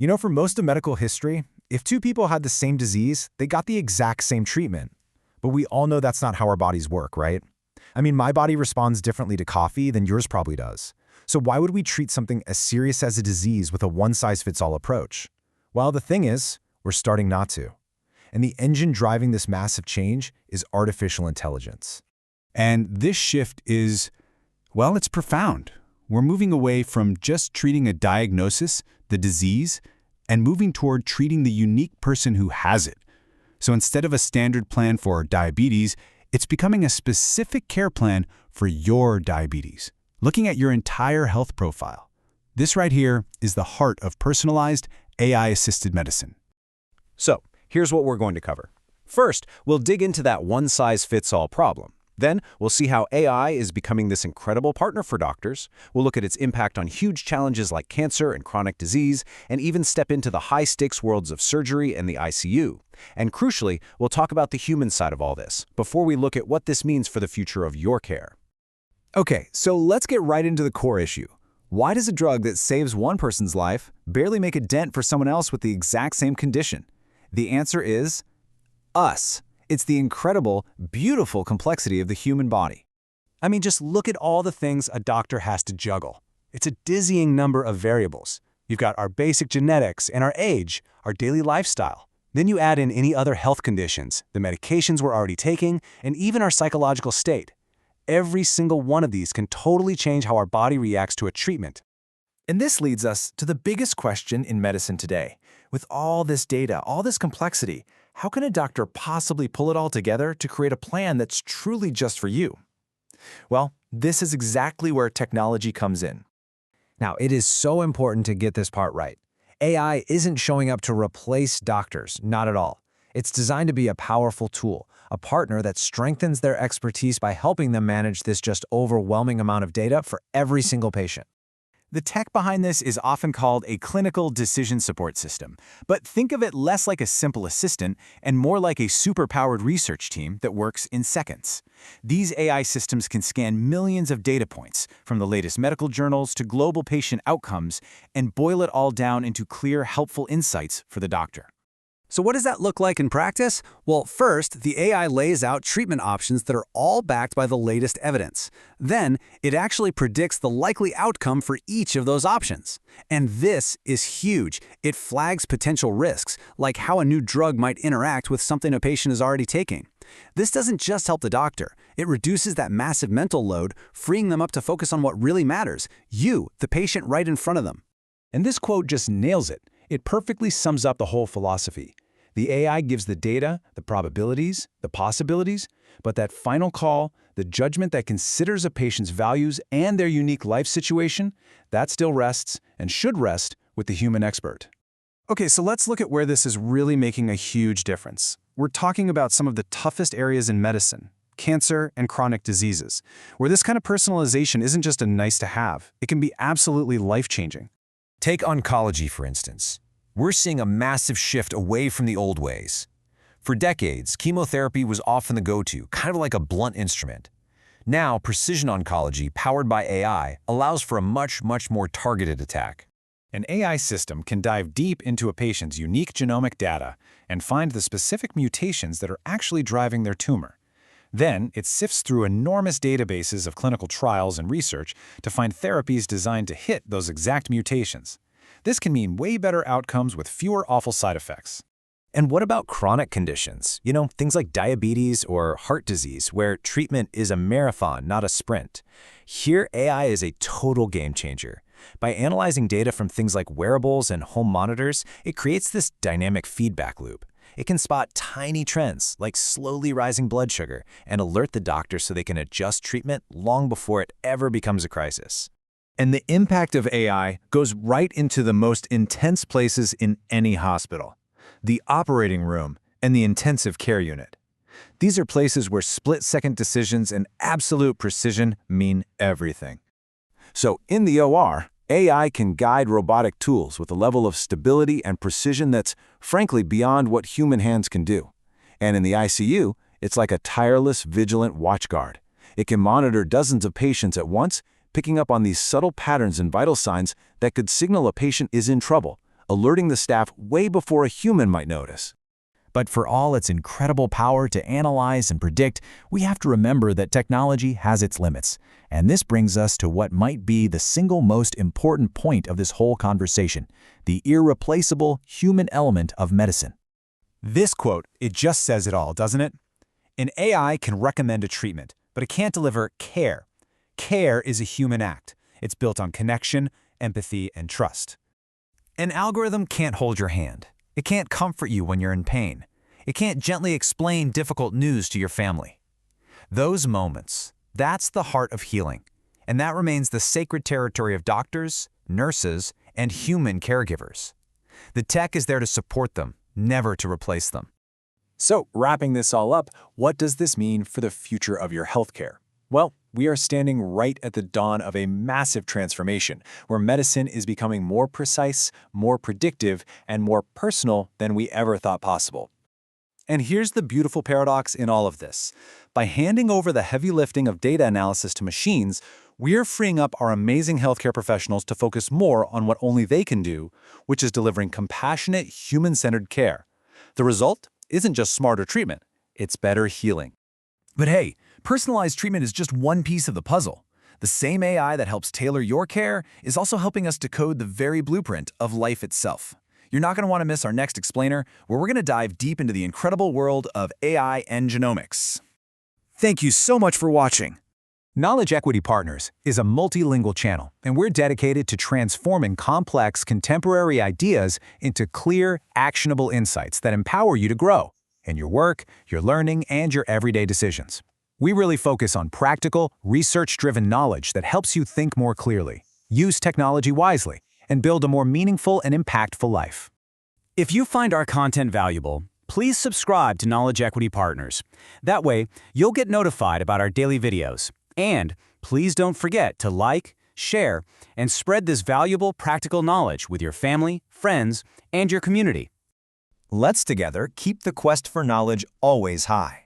For most of medical history, if two people had the same disease, they got the exact same treatment. But we all know that's not how our bodies work, right? My body responds differently to coffee than yours probably does. So why would we treat something as serious as a disease with a one-size-fits-all approach? Well, the thing is, we're starting not to. And the engine driving this massive change is artificial intelligence. And this shift is, well, it's profound. We're moving away from just treating a diagnosis, the disease, and moving toward treating the unique person who has it. So instead of a standard plan for diabetes, it's becoming a specific care plan for your diabetes, looking at your entire health profile. This right here is the heart of personalized, AI-assisted medicine. So, here's what we're going to cover. First, we'll dig into that one-size-fits-all problem. Then, we'll see how AI is becoming this incredible partner for doctors. We'll look at its impact on huge challenges like cancer and chronic disease, and even step into the high-stakes worlds of surgery and the ICU. And crucially, we'll talk about the human side of all this, before we look at what this means for the future of your care. Okay, so let's get right into the core issue. Why does a drug that saves one person's life barely make a dent for someone else with the exact same condition? The answer is us. It's the incredible, beautiful complexity of the human body. Just look at all the things a doctor has to juggle. It's a dizzying number of variables. You've got our basic genetics and our age, our daily lifestyle. Then you add in any other health conditions, the medications we're already taking, and even our psychological state. Every single one of these can totally change how our body reacts to a treatment. And this leads us to the biggest question in medicine today. With all this data, all this complexity, how can a doctor possibly pull it all together to create a plan that's truly just for you? Well, this is exactly where technology comes in. Now, it is so important to get this part right. AI isn't showing up to replace doctors, not at all. It's designed to be a powerful tool, a partner that strengthens their expertise by helping them manage this just overwhelming amount of data for every single patient. The tech behind this is often called a clinical decision support system, but think of it less like a simple assistant and more like a superpowered research team that works in seconds. These AI systems can scan millions of data points, from the latest medical journals to global patient outcomes, and boil it all down into clear, helpful insights for the doctor. So what does that look like in practice? Well, first, the AI lays out treatment options that are all backed by the latest evidence. Then, it actually predicts the likely outcome for each of those options. And this is huge. It flags potential risks, like how a new drug might interact with something a patient is already taking. This doesn't just help the doctor. It reduces that massive mental load, freeing them up to focus on what really matters, you, the patient right in front of them. And this quote just nails it. It perfectly sums up the whole philosophy. The AI gives the data, the probabilities, the possibilities, but that final call, the judgment that considers a patient's values and their unique life situation, that still rests and should rest with the human expert. Okay, so let's look at where this is really making a huge difference. We're talking about some of the toughest areas in medicine, cancer and chronic diseases, where this kind of personalization isn't just a nice to have, it can be absolutely life-changing. Take oncology, for instance. We're seeing a massive shift away from the old ways. For decades, chemotherapy was often the go-to, kind of like a blunt instrument. Now, precision oncology, powered by AI, allows for a much more targeted attack. An AI system can dive deep into a patient's unique genomic data and find the specific mutations that are actually driving their tumor. Then, it sifts through enormous databases of clinical trials and research to find therapies designed to hit those exact mutations. This can mean way better outcomes with fewer awful side effects. And what about chronic conditions? Things like diabetes or heart disease, where treatment is a marathon, not a sprint. Here, AI is a total game changer. By analyzing data from things like wearables and home monitors, it creates this dynamic feedback loop. It can spot tiny trends, like slowly rising blood sugar, and alert the doctor so they can adjust treatment long before it ever becomes a crisis. And the impact of AI goes right into the most intense places in any hospital: the operating room and the intensive care unit. These are places where split-second decisions and absolute precision mean everything. So, in the OR, AI can guide robotic tools with a level of stability and precision that's, frankly, beyond what human hands can do. And in the ICU, it's like a tireless, vigilant watchguard. It can monitor dozens of patients at once, picking up on these subtle patterns and vital signs that could signal a patient is in trouble, alerting the staff way before a human might notice. But for all its incredible power to analyze and predict, we have to remember that technology has its limits. And this brings us to what might be the single most important point of this whole conversation, the irreplaceable human element of medicine. This quote, it just says it all, doesn't it? An AI can recommend a treatment, but it can't deliver care. Care is a human act. It's built on connection, empathy, and trust. An algorithm can't hold your hand. It can't comfort you when you're in pain. It can't gently explain difficult news to your family. Those moments, that's the heart of healing. And that remains the sacred territory of doctors, nurses, and human caregivers. The tech is there to support them, never to replace them. So, wrapping this all up, what does this mean for the future of your healthcare? Well, we are standing right at the dawn of a massive transformation, where medicine is becoming more precise, more predictive, and more personal than we ever thought possible. And here's the beautiful paradox in all of this. By handing over the heavy lifting of data analysis to machines, we're freeing up our amazing healthcare professionals to focus more on what only they can do, which is delivering compassionate, human-centered care. The result isn't just smarter treatment, it's better healing. But hey, personalized treatment is just one piece of the puzzle. The same AI that helps tailor your care is also helping us decode the very blueprint of life itself. You're not going to want to miss our next explainer, where we're going to dive deep into the incredible world of AI and genomics. Thank you so much for watching. Knowledge Equity Partners is a multilingual channel, and we're dedicated to transforming complex, contemporary ideas into clear, actionable insights that empower you to grow in your work, your learning, and your everyday decisions. We really focus on practical, research-driven knowledge that helps you think more clearly, use technology wisely, and build a more meaningful and impactful life. If you find our content valuable, please subscribe to Knowledge Equity Partners. That way, you'll get notified about our daily videos. And please don't forget to like, share, and spread this valuable practical knowledge with your family, friends, and your community. Let's together keep the quest for knowledge always high.